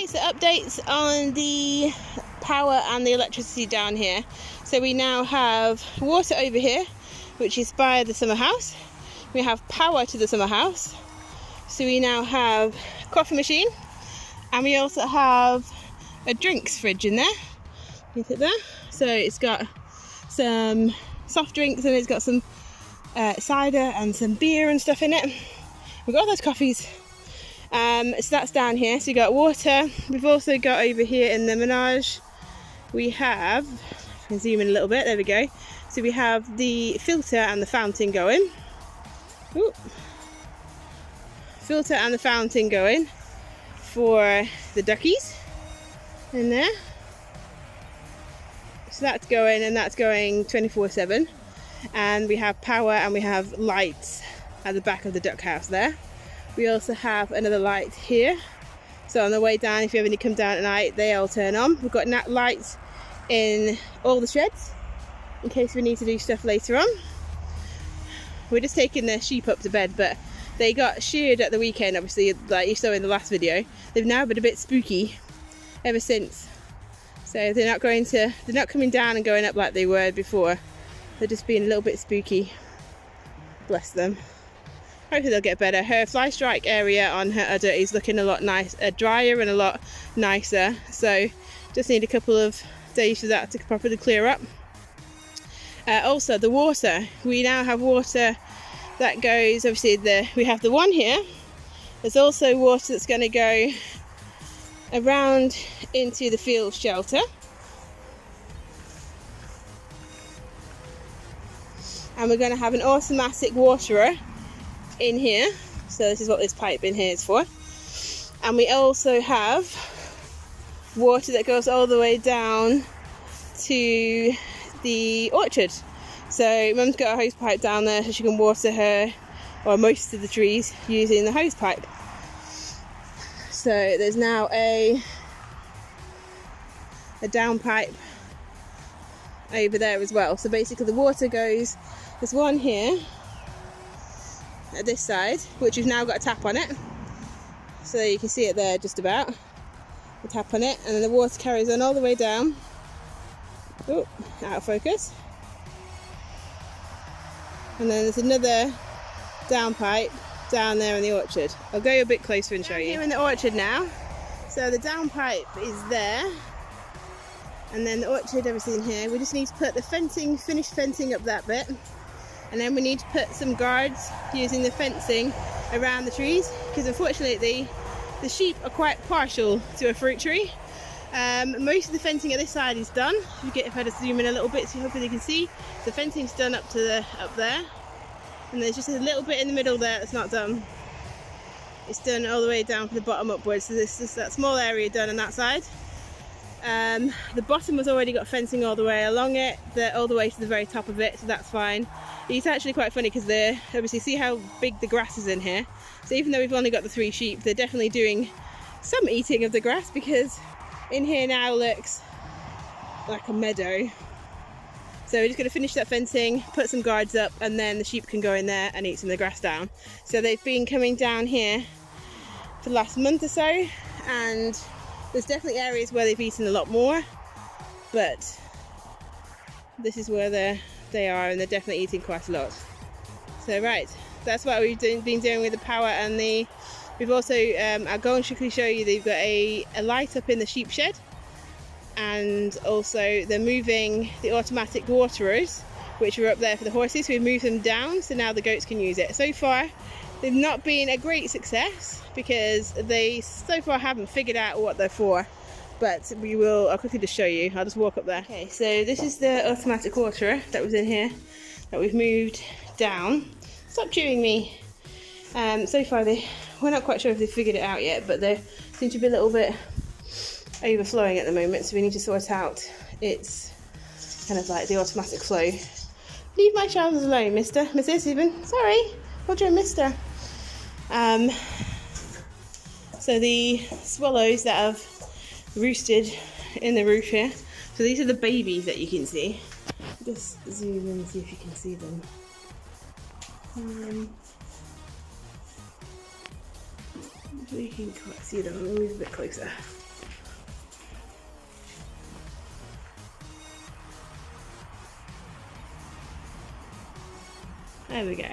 So updates on the power and the electricity down here. So we now have water over here, which is by the summer house. We have power to the summer house. So we now have a coffee machine, and we also have a drinks fridge in there. You see there? So it's got some soft drinks and it's got some cider and some beer and stuff in it. We've got all those coffees. So that's down here. So you got water. We've also got over here in the Menage, we have, if I can zoom in a little bit, there we go. So we have the filter and the fountain going. Ooh. Filter and the fountain going for the duckies in there. So that's going, and that's going 24/7. And we have power and we have lights at the back of the duck house there. We also have another light here. So on the way down, if you ever need to come down at night, they all turn on. We've got lights in all the sheds in case we need to do stuff later on. We're just taking the sheep up to bed, but they got sheared at the weekend, obviously, like you saw in the last video. They've now been a bit spooky ever since. So they're not coming down and going up like they were before. They're just being a little bit spooky. Bless them. Hopefully they'll get better. Her fly strike area on her udder is looking a lot drier and a lot nicer. So just need a couple of days for that to properly clear up. Also the water. We now have water that goes, obviously we have the one here. There's also water that's going to go around into the field shelter. And we're going to have an automatic waterer in here. So this is what this pipe in here is for. And we also have water that goes all the way down to the orchard. So Mum's got a hose pipe down there so she can water her, or most of the trees, using the hose pipe. So there's now a down pipe over there as well. So basically the water goes, there's one here at this side, which has now got a tap on it. So you can see it there just about. The tap on it, and then the water carries on all the way down. Oh, out of focus. And then there's another down pipe down there in the orchard. I'll go a bit closer and show you. Here in the orchard now. So the down pipe is there. And then the orchard, everything here. We just need to put the fencing, finished fencing up that bit. And then we need to put some guards using the fencing around the trees. Because unfortunately the sheep are quite partial to a fruit tree. Most of the fencing at this side is done. If I just zoom in a little bit so hopefully you can see, the fencing's done up there, and there's just a little bit in the middle there that's not done. It's done all the way down from the bottom upwards, so this is that small area done on that side. The bottom has already got fencing all the way along it, all the way to the very top of it, so that's fine. It's actually quite funny because obviously see how big the grass is in here. So even though we've only got the 3 sheep, they're definitely doing some eating of the grass, because in here now looks like a meadow. So we're just going to finish that fencing, put some guards up, and then the sheep can go in there and eat some of the grass down. So they've been coming down here for the last month or so, and there's definitely areas where they've eaten a lot more, but this is where they are, and they're definitely eating quite a lot. So right, that's what we've been doing with the power and the. We've also, I'll go and quickly show you, they've got a light up in the sheep shed, and also they're moving the automatic waterers, which were up there for the horses. So we moved them down, so now the goats can use it. So far, they've not been a great success, because they so far haven't figured out what they're for, but I'll quickly just show you. I'll just walk up there. Okay, so this is the automatic waterer that was in here, that we've moved down. Stop chewing me. So far we're not quite sure if they've figured it out yet, but they seem to be a little bit overflowing at the moment, so we need to sort out its kind of like the automatic flow. Leave my trousers alone, Mrs. even. Sorry, hold your mister. So the swallows that have roosted in the roof here, so these are the babies that you can see. Just zoom in and see if you can see them. You can quite see them. I'll move a bit closer. There we go.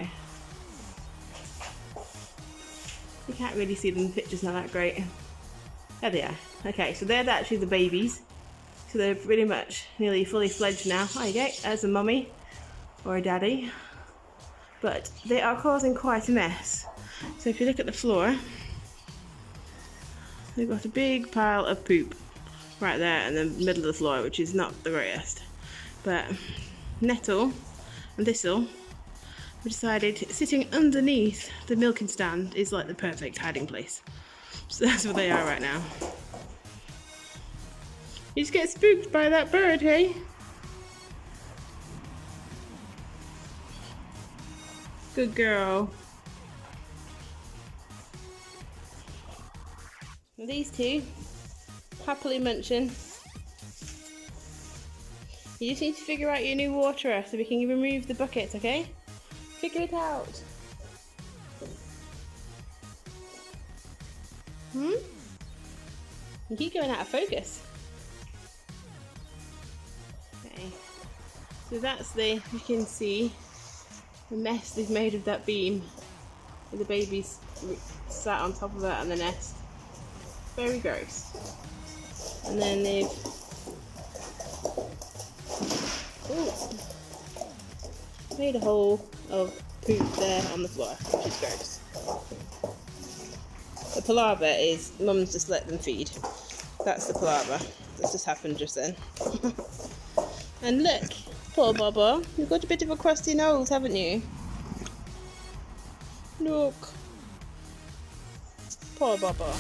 You can't really see them, the picture's not that great. There they are. Okay, so they're actually the babies. So they're pretty much nearly fully fledged now. There you go, there's a mummy or a daddy. But they are causing quite a mess. So if you look at the floor, they've got a big pile of poop right there in the middle of the floor, which is not the greatest. But Nettle and Thistle have decided sitting underneath the milking stand is like the perfect hiding place. So that's where they are right now. You just get spooked by that bird, hey? Good girl. And these two happily munching. You just need to figure out your new waterer so we can remove the bucket, okay? Figure it out. You keep going out of focus. Okay. So that's you can see the mess they've made of that beam. With the babies sat on top of it and the nest. Very gross. And then they've made a hole of poop there on the floor, which is gross. The palaver is mum's just let them feed. That's the palaver. This just happened just then. And look, poor Baba, you've got a bit of a crusty nose, haven't you? Look. Poor Baba.